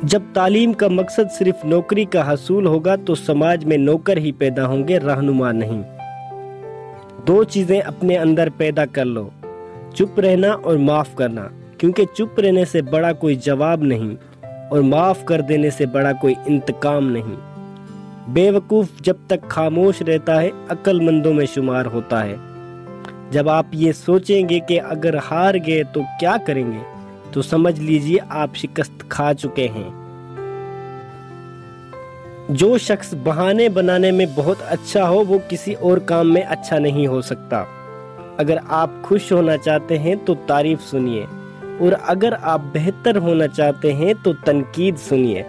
जब तालीम का मकसद सिर्फ नौकरी का हासिल होगा तो समाज में नौकर ही पैदा होंगे, रहनुमा नहीं। दो चीजें अपने अंदर पैदा कर लो, चुप रहना और माफ करना, क्योंकि चुप रहने से बड़ा कोई जवाब नहीं और माफ कर देने से बड़ा कोई इंतकाम नहीं। बेवकूफ जब तक खामोश रहता है अक्लमंदों में शुमार होता है। जब आप ये सोचेंगे कि अगर हार गए तो क्या करेंगे, तो समझ लीजिए आप शिकस्त खा चुके हैं। जो शख्स बहाने बनाने में बहुत अच्छा हो वो किसी और काम में अच्छा नहीं हो सकता। अगर आप खुश होना चाहते हैं तो तारीफ सुनिए, और अगर आप बेहतर होना चाहते हैं तो तनकीद सुनिए।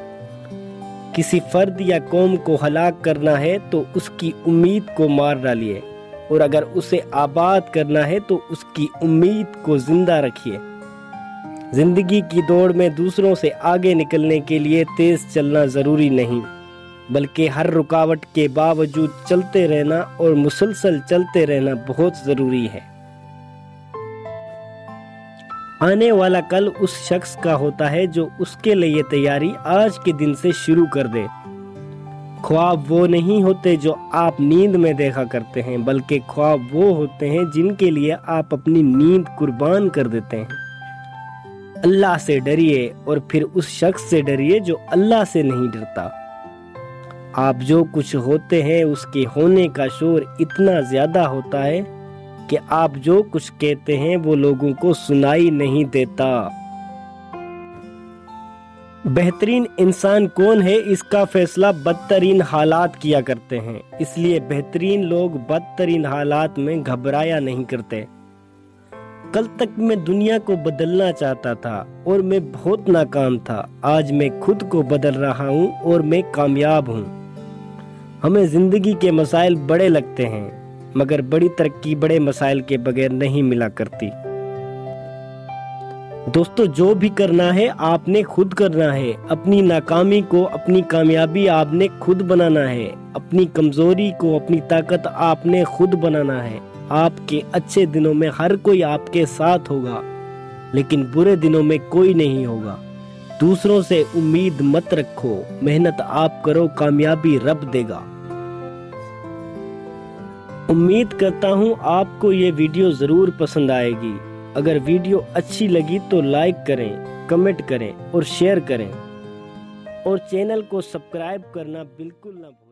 किसी फर्द या कौम को हलाक करना है तो उसकी उम्मीद को मार डालिए, और अगर उसे आबाद करना है तो उसकी उम्मीद को जिंदा रखिए। जिंदगी की दौड़ में दूसरों से आगे निकलने के लिए तेज चलना जरूरी नहीं, बल्कि हर रुकावट के बावजूद चलते रहना और मुसलसल चलते रहना बहुत जरूरी है। आने वाला कल उस शख्स का होता है जो उसके लिए तैयारी आज के दिन से शुरू कर दे। ख्वाब वो नहीं होते जो आप नींद में देखा करते हैं, बल्कि ख्वाब वो होते हैं जिनके लिए आप अपनी नींद कुर्बान कर देते हैं। अल्लाह से डरिए और फिर उस शख्स से डरिए जो अल्लाह से नहीं डरता। आप जो कुछ होते हैं उसके होने का शोर इतना ज्यादा होता है कि आप जो कुछ कहते हैं वो लोगों को सुनाई नहीं देता। बेहतरीन इंसान कौन है इसका फैसला बदतरीन हालात किया करते हैं, इसलिए बेहतरीन लोग बदतरीन हालात में घबराया नहीं करते। कल तक मैं दुनिया को बदलना चाहता था और मैं बहुत नाकाम था। आज मैं खुद को बदल रहा हूँ और मैं कामयाब हूँ। हमें जिंदगी के मसाइल बड़े लगते हैं, मगर बड़ी तरक्की बड़े मसाइल के बगैर नहीं मिला करती। दोस्तों, जो भी करना है आपने खुद करना है। अपनी नाकामी को अपनी कामयाबी आपने खुद बनाना है। अपनी कमजोरी को अपनी ताकत आपने खुद बनाना है। आपके अच्छे दिनों में हर कोई आपके साथ होगा, लेकिन बुरे दिनों में कोई नहीं होगा। दूसरों से उम्मीद मत रखो, मेहनत आप करो, कामयाबी रब देगा। उम्मीद करता हूँ आपको ये वीडियो जरूर पसंद आएगी। अगर वीडियो अच्छी लगी तो लाइक करें, कमेंट करें और शेयर करें, और चैनल को सब्सक्राइब करना बिल्कुल ना भूलें।